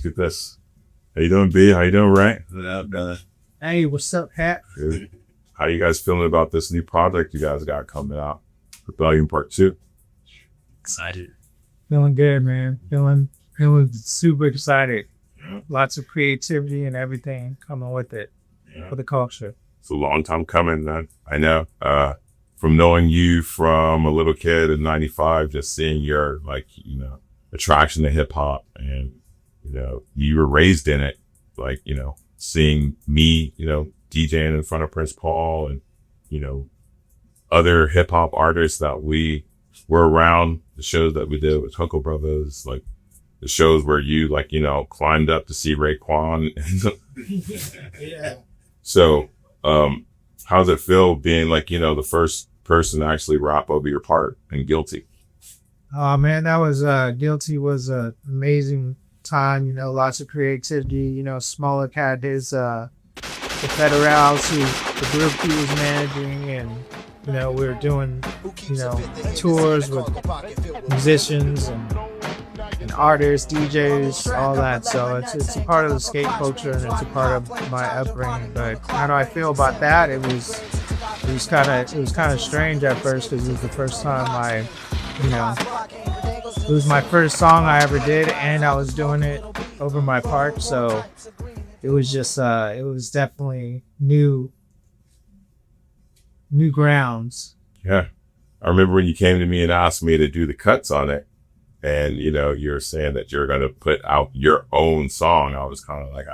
Look at this. How you doing, B? How you doing, Ray? What up, brother? Hey, what's up, Hat? Good. How you guys feeling about this new project you guys got coming out? Rebellion Part 2. Excited. Feeling good, man. Feeling super excited. Lots of creativity and everything coming with it for the culture. It's a long time coming, man. I know. From knowing you from a little kid in '95, just seeing your attraction to hip hop, and you were raised in it. Like seeing me, DJing in front of Prince Paul, and other hip hop artists that we were around. The shows that we did with Coco Brothers, like the shows where you climbed up to see Raekwon. Yeah. So, how's it feel being the first person to actually rap over your part in Guilty? Oh man, that was Guilty was an amazing time. Lots of creativity. Smaller cat is the Federals who the group he was managing, and we were doing tours with musicians and artists, DJs, all that. So it's a part of the skate culture, and it's a part of my upbringing. But how do I feel about that? It was kind of strange at first, because it was the first time it was my first song I ever did, and I was doing it over my park. So it was just it was definitely new grounds. Yeah, I remember when you came to me and asked me to do the cuts on it, and you're saying that you're going to put out your own song. I was kind of like,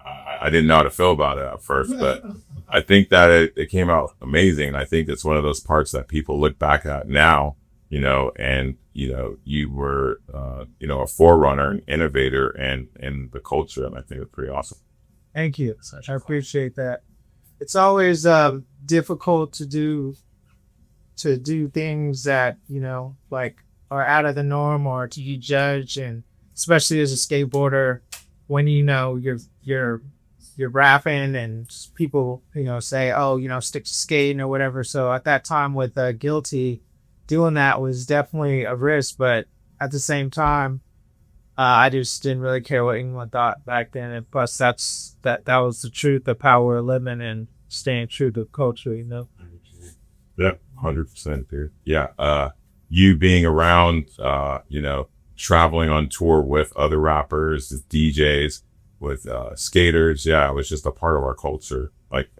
I didn't know how to feel about it at first, but I think that it came out amazing. I think it's one of those parts that people look back at now, and you were a forerunner, an innovator, and in the culture, and I think it's pretty awesome. Thank you. I appreciate that. It's always difficult to do things that are out of the norm, or to be judged, and especially as a skateboarder, when you're rapping and people say, oh, stick to skating or whatever. So at that time with Guilty, doing that was definitely a risk, but at the same time, I just didn't really care what anyone thought back then. And plus, that was the truth, the power of living and staying true to culture. Yeah, 100%, dude. Yeah, you being around, traveling on tour with other rappers, with DJs, with skaters. Yeah, it was just a part of our culture. Like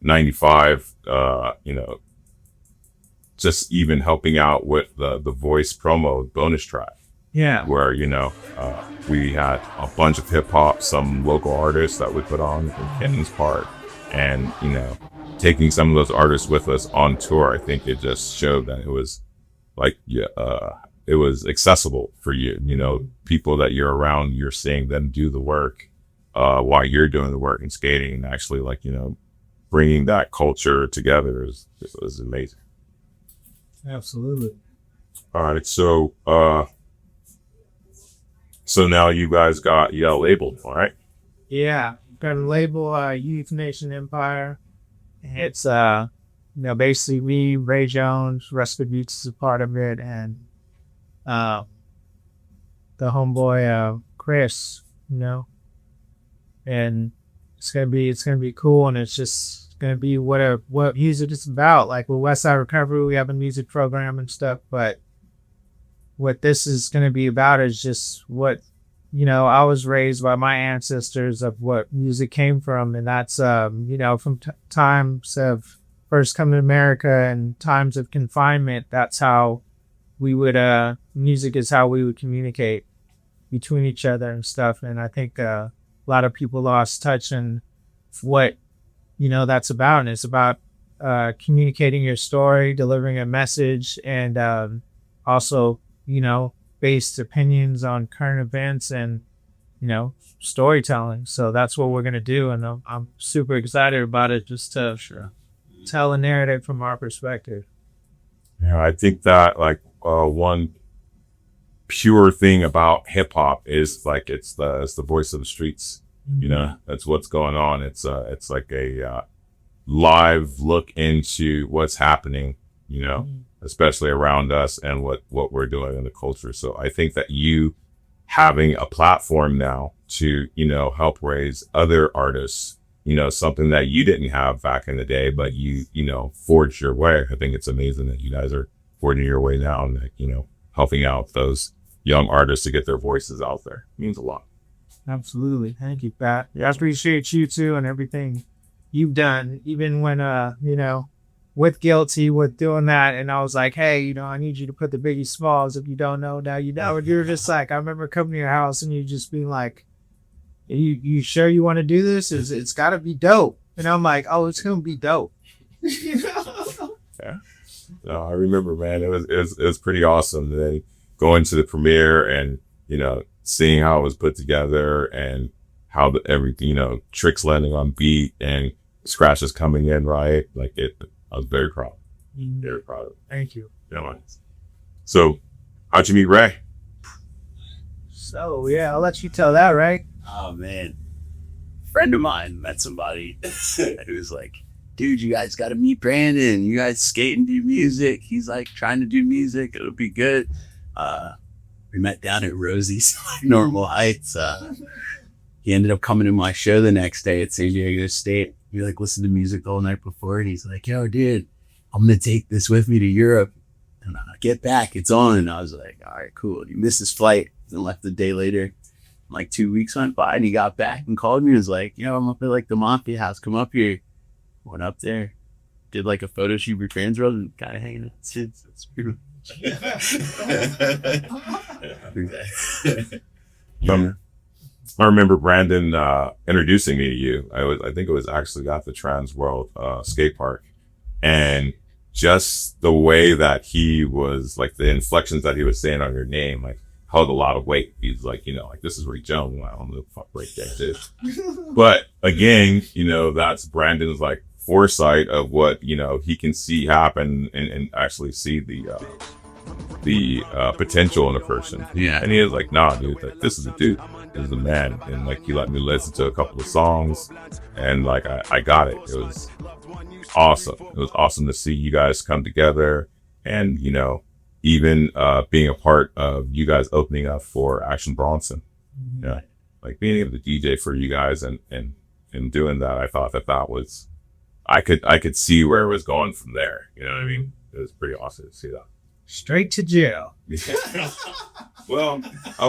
95, just even helping out with the Voice promo bonus track. Yeah. Where, we had a bunch of hip hop, some local artists that we put on in Kenton's Park, and, taking some of those artists with us on tour. I think it just showed that it was it was accessible for you. People that you're around, you're seeing them do the work while you're doing the work and skating, and actually bringing that culture together is amazing. Absolutely. All right. So now you guys got labeled, all right? Yeah. Got a label, Youth Nation Empire. It's basically me, Ray Jones, Rescue Beats is a part of it, and the homeboy Chris, and it's gonna be cool, and it's just gonna be what music is about. Like with Westside Recovery, we have a music program and stuff, but what this is gonna be about is just what I was raised by my ancestors of what music came from, and that's from times of first coming to America and times of confinement. That's how we would music is how we would communicate between each other and stuff. And I think a lot of people lost touch in what that's about, and it's about communicating your story, delivering a message, and also based opinions on current events and storytelling. So that's what we're gonna do, and I'm super excited about it, just to tell a narrative from our perspective. Yeah, I think that one pure thing about hip hop is it's the voice of the streets. Mm-hmm. That's what's going on. It's like a live look into what's happening, especially around us and what we're doing in the culture. So I think that you having a platform now to, you know, help raise other artists, you know, something that you didn't have back in the day, but you know, forged your way. I think it's amazing that you guys are forging your way now and, like, you know, helping out those young artists to get their voices out there. It means a lot. Absolutely. Thank you, Pat. Yeah, I appreciate you too and everything you've done, even when, you know, with Guilty, with doing that. And I was like, hey, you know, I need you to put the Biggie Smalls. If you don't know, now you know. And you're just like, I remember coming to your house and you just being like, you sure you want to do this? It's got to be dope. And I'm like, oh, it's going to be dope. Yeah. No, I remember, man, it was pretty awesome. Then going to the premiere and, you know, seeing how it was put together and how everything, you know, tricks landing on beat and scratches coming in, right? Like I was very proud. Very proud of it. Thank you. Yeah, man. So how'd you meet Ray? So, yeah, I'll let you tell that, right? Oh, man. Friend of mine met somebody who was like, dude, you guys got to meet Brandon. You guys skate and do music. He's like trying to do music. It'll be good. We met down at Rosie's, Normal Heights. He ended up coming to my show the next day at San Diego State. We like listened to music all night before, and he's like, yo, dude, I'm going to take this with me to Europe. And I get back, it's on. And I was like, all right, cool. He missed his flight and left a day later. Like 2 weeks went by, and he got back and called me and was like, yo, I'm up at like the Mafia house. Come up here. Went up there, did like a photo shoot with Trans World and kind of hanging out. It's beautiful. I remember Brandon introducing me to you. I think it was actually at the Trans World skate park, and just the way that he was, like the inflections that he was saying on your name, like held a lot of weight. He's like, you know, like this is Ray Jones. I don't know the fuck Ray Jones is. But again, you know, that's Brandon's like foresight of what, you know, he can see happen and actually see the potential in a person. Yeah. And he was like, nah, dude, like this is a dude. This is a man. And like he let me listen to a couple of songs and like I got it. It was awesome. It was awesome to see you guys come together and, you know, even being a part of you guys opening up for Action Bronson. Yeah. Like being able to DJ for you guys and doing that, I thought that was, I could see where it was going from there. You know what I mean? It was pretty awesome to see that. Straight to jail. Well, I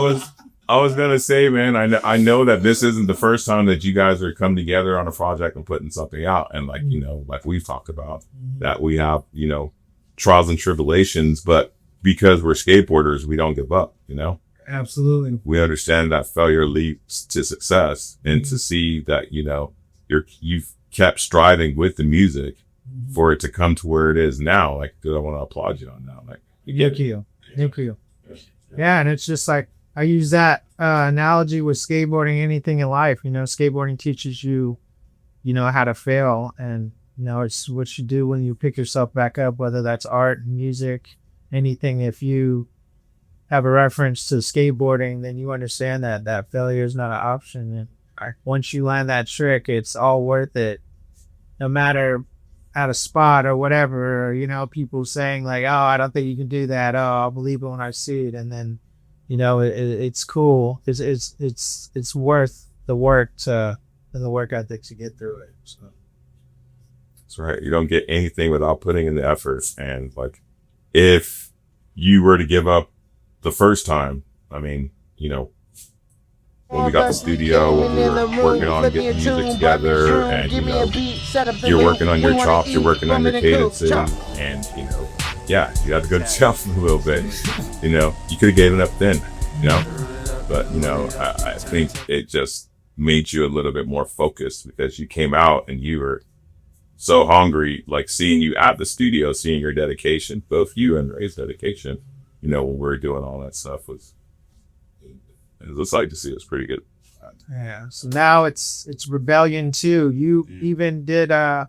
was gonna say, man, I know that this isn't the first time that you guys are come together on a project and putting something out. And like, you know, like we've talked about that we have, you know, trials and tribulations, but because we're skateboarders, we don't give up, you know? Absolutely. We understand that failure leads to success, and to see that, you know, you've kept striving with the music for it to come to where it is now. Like, dude, I want to applaud you on that. Like, Thank you. Yeah. And it's just like, I use that analogy with skateboarding, anything in life. You know, skateboarding teaches you, you know, how to fail. And, you know, it's what you do when you pick yourself back up, whether that's art, music, anything. If you have a reference to skateboarding, then you understand that failure is not an option. And once you land that trick, it's all worth it. No matter at a spot or whatever, or, you know, people saying like, oh, I don't think you can do that. Oh, I'll believe it when I see it. And then, you know, it's cool. It's worth the work and the work ethic to get through it. So. That's right. You don't get anything without putting in the effort. And like, if you were to give up the first time, I mean, you know, when we got the studio, when we were working on getting music together, and, you know, you're working on your chops, you're working on your cadences, and, you know, yeah, you had to go to jail for a little bit. You know, you could have gave it up then, you know, but, you know, I think it just made you a little bit more focused because you came out and you were so hungry, like seeing you at the studio, seeing your dedication, both you and Ray's dedication, you know, when we were doing all that stuff was like to see. It was pretty good. Yeah. So now it's Rebellion 2. You even did our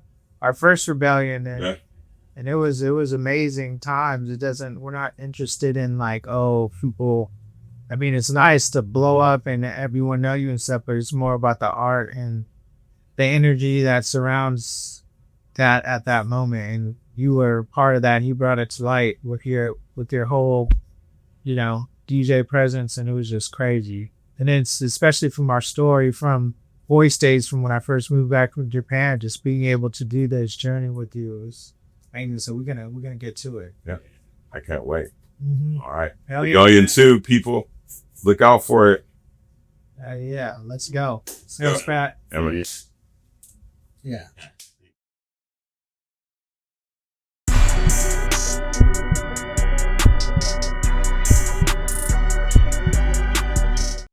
first Rebellion, and it was amazing times. We're not interested in like, oh, people. I mean, it's nice to blow up and everyone know you and stuff, but it's more about the art and the energy that surrounds that at that moment. And you were part of that. You brought it to light with your whole, you know, DJ presence, and it was just crazy. And then it's especially from our story from voice days from when I first moved back from Japan, just being able to do this journey with you is amazing. So we're gonna get to it. Yeah, I can't wait. Mm-hmm. All right, Hell yeah. Million 2 people, look out for it. Yeah, let's go. Sounds fat. Emily. Yeah.